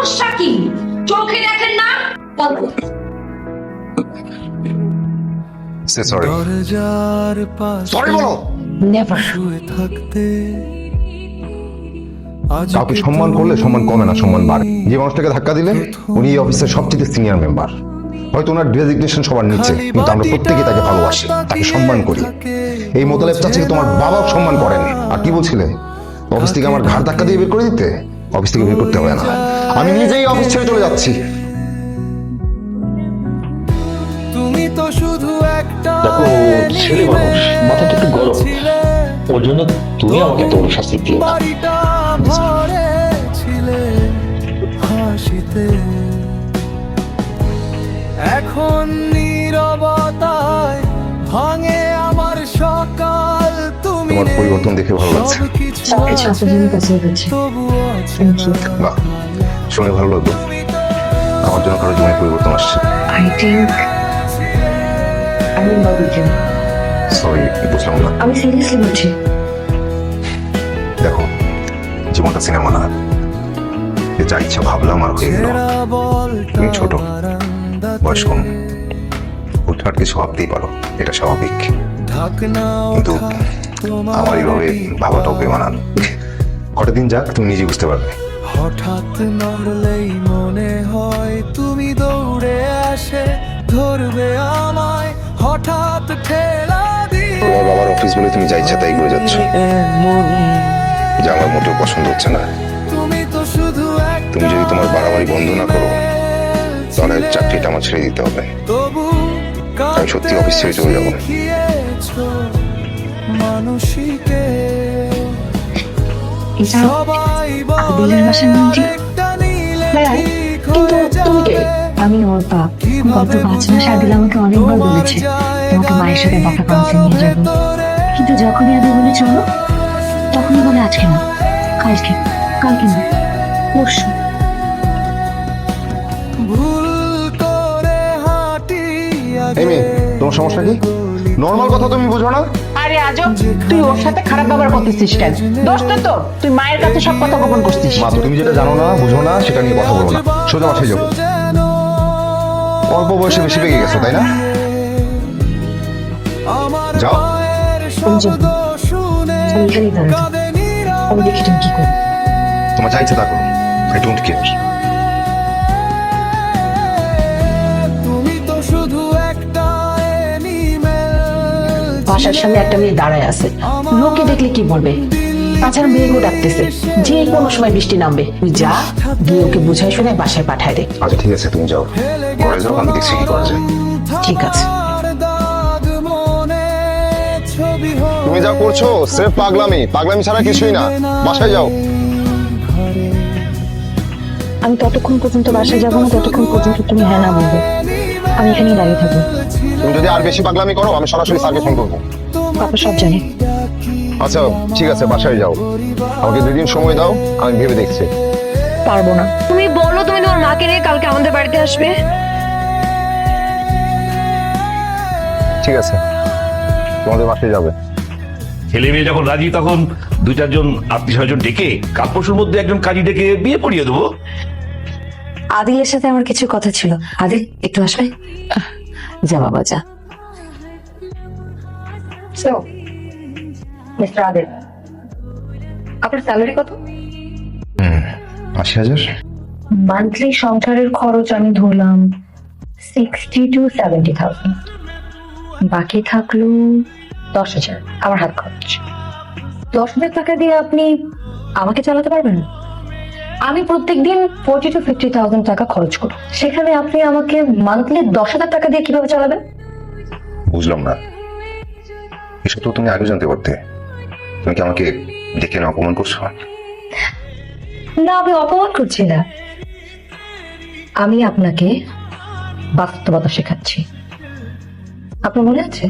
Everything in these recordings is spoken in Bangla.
সমস্যা কি? চোখে দেখেন না? সরি সরি বলো। নেভার। কাউকে সম্মান করলে সম্মান কমে না, সম্মান বাড়ে। যে মানুষটাকে ধাক্কা দিলে উনি এই অফিসের সবচেয়ে সিনিয়র মেম্বার। হয়তো ওনার ডেজিগনেশন সবার নিচে, কিন্তু আমরা প্রত্যেকে তাকে ভালোবাসি, তাকে সম্মান করি। এই মোতালেব চাচাকে তোমার বাবাও সম্মান করেন। আর কি বলছিলে? অফিস থেকে আমার ঘাড় ধাক্কা দিয়ে বের করে দিতে? অফিস থেকে বের করতে হবে না, আমি নিজেই অফিস ছেড়ে চলে যাচ্ছি। তুমি তো শুধু একটা দেখো, ছেলে মানুষ, মাথাটা একটু গরম, ওর জন্য তুমি আমাকে এত বড় শাস্তি দিও না। বাড়িটা ভরেছিলে হাসিতে, এখন নীরবতায় ভাঙে আমার সকাল। তুমি তোমার পরিবর্তন দেখে ভালো লাগছে। সবকিছু আপনার জন্য পছন্দ হচ্ছে। বাহ, শুনে ভালো লাগলো। আমার জন্য কারো জীবনে পরিবর্তন আসছে। I think I'm in love with you. Sorry, বুঝলাম না। আমি সিরিয়াসলি বলছি। দেখো, জীবনটা সিনেমা না, যে যা ইচ্ছা ভাবলাম আর হয়ে গেল। তুমি ছোট, বয়স কম, হুটহাট কিছু ভাবতেই পারো, এটা স্বাভাবিক। কিন্তু আমার এইভাবে ভাবাটাও বেমানান। কটা দিন যাক, তুমি নিজে বুঝতে পারবে। হঠাৎ নড়লেই মনে হয় তুমি দৌড়ে আসে ধরবে আমায়, হঠাৎ ঠেলা দিয়ে তোমার বাবার অফিস বলে তুমি যা ইচ্ছা তাই করে যাচ্ছ, যা আমার মোটেও পছন্দ হচ্ছে না। তুমি তো শুধু তুমি যদি তোমার বাড়াবাড়ি বন্ধ না করো, তাহলে চাকরিটা আমার ছেড়ে দিতে হবে। তবু আমি সত্যি অফিস ছেড়ে চলে যাবো। মানুষকে এটা সবাই আদিলের বাসার নাম কি? হ্যাঁ, কিন্তু তুমি কে? আমি ওর বাপ। গত 5 মাস আদিল আমাকে অনেকবার বলেছে তোমাকে মায়ের সাথে দেখা করাতে নিয়ে যাবো, কিন্তু যখনই আদি বলে চলো, তখনই বলে আজকে না, কালকে, কালকে না, পরশু। ভুল করে হাঁটি এই মেয়ে, তোমার সমস্যা কি? নর্মাল কথা তুমি বুঝো না? আরে আজব, তুই ওর সাথে খারাপ ব্যবহার করতেছিস কেন? দোষ তো তোর, তুই মায়ের কাছে সব কথা গোপন করছিস। মা, তো তুমি যেটা জানো না, বুঝো না, সেটা নিয়ে কথা বলো না। সোজা বাসায় যাবো। অল্প বয়সে বেশি পেয়ে গেছো, তাই না? যাও। আমি যাবো। আমি এখানেই দাঁড়াবো। আমি দেখি তুমি কি করো। তোমার যা ইচ্ছা তা করো, আই ডোন্ট কেয়ার। তুমি তো শুধু একটা এনিমেল। বাসার সামনে একটা মেয়ে দাঁড়ায় আছে, লোকে দেখলে কি বলবে? তাছাড়া মেয়েকেও ডাকতেছে, যে কোনো সময় বৃষ্টি নামবে। তুই যা, গিয়ে ওকে বুঝাই শুনে বাসায় পাঠায় দে। আচ্ছা ঠিক আছে, তুমি যাও, ঘরে যাও, আমি দেখছি কি করা যায়। ঠিক আছে। দাগ মনে ছবি হয় তুমি যা করছো স্রেফ পাগলামি, পাগলামি ছাড়া কিছুই না। বাসায় যাও। আমি ততক্ষণ পর্যন্ত বাসায় যাবো না যতক্ষণ পর্যন্ত তুমি হ্যাঁ না বলবে। আমি এখানেই দাঁড়িয়ে থাকবো। তুমি যদি আর বেশি পাগলামি করো, আমি সরাসরি স্যারকে ফোন করবো। পাপা সব জানে। আচ্ছা ঠিক আছে, বাসায় যাও, আমাকে 2 দিন সময় দাও, আমি ভেবে দেখছি। পারবো না। তুমি বলো তুমি তোমার মাকে নিয়ে কালকে আমাদের বাড়িতে আসবে। ঠিক আছে, তোমাদের বাসায় যাবে। ছেলে মেয়ে যখন রাজি, তখন 2-4জন আত্মীয় স্বজন ডেকে কাল পরশুর মধ্যে একজন কাজী ডেকে বিয়ে পড়িয়ে দেবো। আদিলের সাথে আমার কিছু কথা ছিল। আদিল একটু আসবে? যা বাবা যা। সো মিস্টার আদিল, আপনার স্যালারি কত? 80,000। মান্থলি সংসারের খরচ আমি ধরলাম 60 to 70,000। বাকি থাকলো 10,000 আমার হাত খরচ। 10,000 টাকা দিয়ে আপনি আমাকে চালাতে পারবেন? আমি প্রত্যেকদিন 40 to 50,000 টাকা খরচ করি, সেখানে আপনি আমাকে মান্থলি 10,000 টাকা দিয়ে কিভাবে চালাবেন? বুঝলাম না, এসব তো তুমি আগে জানতে পারতে। তুমি কি আমাকে ডেকে না অপমান করছো? না, আমি অপমান করছি না, আমি আপনাকে বাস্তবতা শেখাচ্ছি। আপনার মনে আছে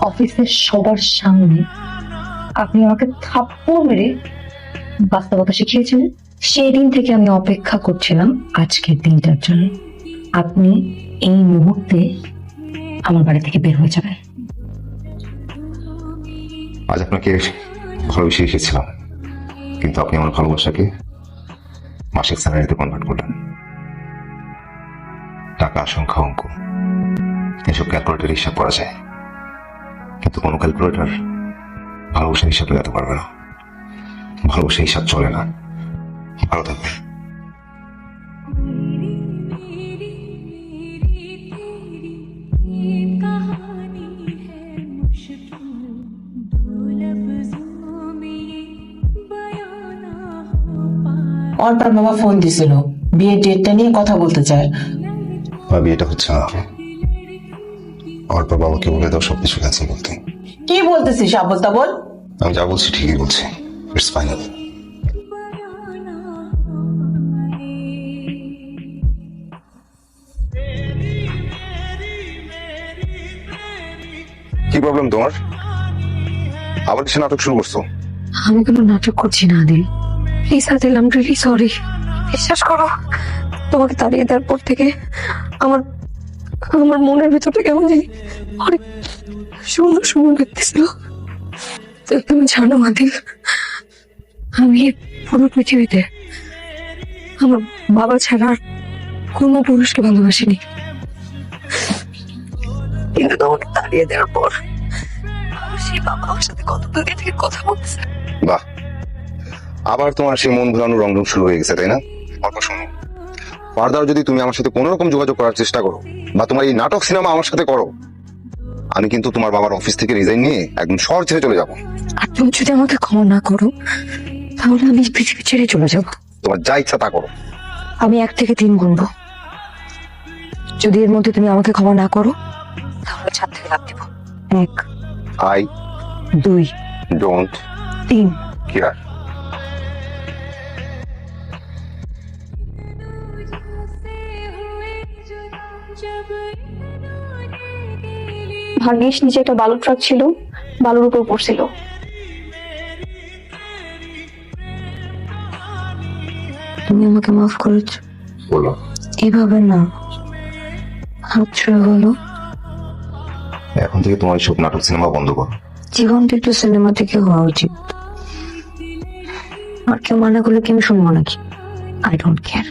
অফিসের সবার সামনে আপনি আমাকে থাপ্পড় মেরে বাস্তবতা শিখিয়েছিলেন? সেই দিন থেকে আমি অপেক্ষা করছিলাম আজকের দিনটার জন্য। আপনি এই মুহূর্তে আমার বাড়ি থেকে বের হয়ে যাবেন। আজ আপনাকে ভালোবেসে এসেছিলাম, কিন্তু আপনি আমার ভালোবাসাকে মাসিক স্যালারিতে কনভার্ট করলেন। টাকা, সংখ্যা, অঙ্ক এসব ক্যালকুলেটর হিসাব করা যায়, কিন্তু কোনো ক্যালকুলেটর ভালোবাসার হিসাব লাগাতে পারবে না। ভালোবাসা হিসাব চলে না। ভালো থাকবে। অর্পার বাবা ফোন দিছিল, বিয়ের ডেটটা নিয়ে কথা বলতে চায়। ভাবি, এটা হচ্ছে না। অর্পা বাবাকে বলে দাও সবকিছু ক্যান্সেল করতে। কি বলতেছিস আবল তাবল? আমি যা বলছি ঠিকই বলছি। It's final. কি প্রবলেম তোমার? আবার কিছু নাটক শুরু করছো? আমি কোনো নাটক করছি না Adil. Please Adil, I am really sorry. বিশ্বাস করো, তোমাকে তাড়িয়ে দেওয়ার পর থেকে আমার আমার মনের ভেতরটা কেমন জানি অনেক শূন্য শূন্য লাগতেছিল। তো তুমি জানো আদিল, আমি এই পুরো পৃথিবীতে আমার বাবা ছাড়া আর কোনো পুরুষকে ভালোবাসিনি, কিন্তু তোমাকে তাড়িয়ে দেওয়ার পর সেই বাবা আমার সাথে কত দূরে থেকে কথা বলতেছে। বাহ, আবার তোমার সেই মন ভুলানোর রংরং শুরু হয়ে গেছে, তাই না? অল্প শোনো, ফার্দার যদি তুমি আমার সাথে কোনো রকম যোগাযোগ করার চেষ্টা করো বা তোমার এই নাটক সিনেমা আমার সাথে করো, আমি কিন্তু তোমার বাবার অফিস থেকে রিজাইন নিয়ে একদম শহর ছেড়ে চলে যাবো। আর তুমি যদি আমাকে ক্ষমা না করো তাহলে আমি পৃথিবী ছেড়ে চলে যাব। তোমার যা ইচ্ছা তা করো। আমি 1 থেকে 3 গুনবো, যদি এর মধ্যে তুমি আমাকে ক্ষমা না করো তাহলে ছাদ থেকে লাফ দিব। 1, আই 2, ডোন্ট 3। কেয়ার। ভাগ্যিস নিচে একটা বালুর ট্রাক ছিল, বালুর উপর পড়ছিল। তুমি আমাকে মাফ করেছো। বলো। এভাবে না, হাত ছুঁয়ে বলো। এখন থেকে তোমার সব নাটক সিনেমা বন্ধ করো। জীবনটা একটু সিনেমা থেকে হওয়া উচিত। আর কেউ মানা করলে কি আমি শুনবো নাকি? I don't care.